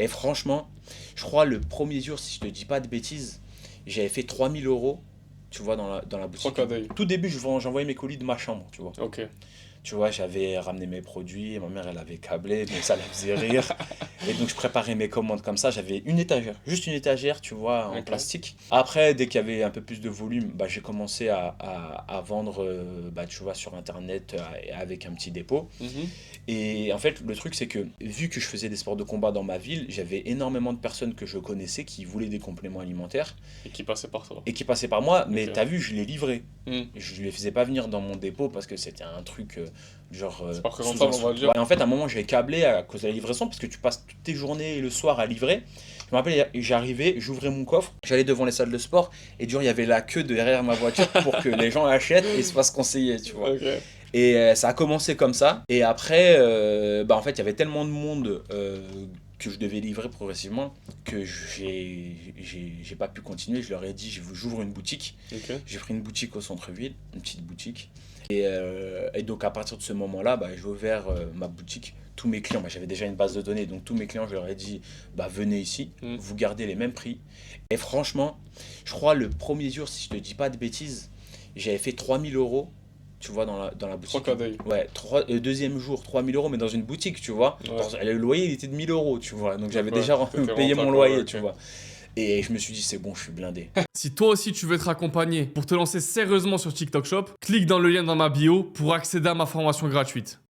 Et franchement, je crois le premier jour, si je te dis pas de bêtises, j'avais fait 3000 €, tu vois, dans la Trois boutique. cas d'œil. Tout début, j'envoyais mes colis de ma chambre, tu vois. Ok. Tu vois, j'avais ramené mes produits, ma mère, elle avait câblé, mais ça la faisait rire. Et donc, je préparais mes commandes comme ça. J'avais une étagère, juste une étagère, tu vois, en Ok. plastique. Après, dès qu'il y avait un peu plus de volume, bah, j'ai commencé à vendre, bah, tu vois, sur Internet avec un petit dépôt. Mhm. Et en fait, le truc, c'est que vu que je faisais des sports de combat dans ma ville, j'avais énormément de personnes que je connaissais qui voulaient des compléments alimentaires Et qui passait par toi. et qui passaient par moi. Mais Ok. t'as vu, je les livrais. Hmm. Je les faisais pas venir dans mon dépôt parce que c'était un truc genre C'est pas sous présentable, on va dire. Ouais, en fait, à un moment, j'ai câblé à cause de la livraison parce que tu passes toutes tes journées le soir à livrer. Je me rappelle, j'arrivais, j'ouvrais mon coffre, j'allais devant les salles de sport et il y avait la queue derrière ma voiture pour que les gens achètent et se fassent conseiller, tu vois. Ok. Et ça a commencé comme ça. Et après, bah, en fait, il y avait tellement de monde que je devais livrer progressivement que j'ai pas pu continuer. Je leur ai dit, j'ouvre une boutique. Ok. J'ai pris une boutique au centre-ville, une petite boutique. Et donc à partir de ce moment-là, bah, j'ai ouvert ma boutique. Tous mes clients, bah, j'avais déjà une base de données, donc tous mes clients, je leur ai dit, bah, venez ici, Hmm. vous gardez les mêmes prix. Et franchement, je crois le premier jour, si je te dis pas de bêtises, j'avais fait 3000 €, tu vois, dans la Trois boutique. cas d'œil. Ouais, deuxième jour, 3000 €, mais dans une boutique, tu vois. Ouais. Genre, le loyer, il était de 1000 €, tu vois. Donc j'avais Ouais, déjà t'étais payé mon rentable, loyer, ouais, tu ok. vois. Et je me suis dit, c'est bon, je suis blindé. Si toi aussi tu veux être accompagné pour te lancer sérieusement sur TikTok Shop, clique dans le lien dans ma bio pour accéder à ma formation gratuite.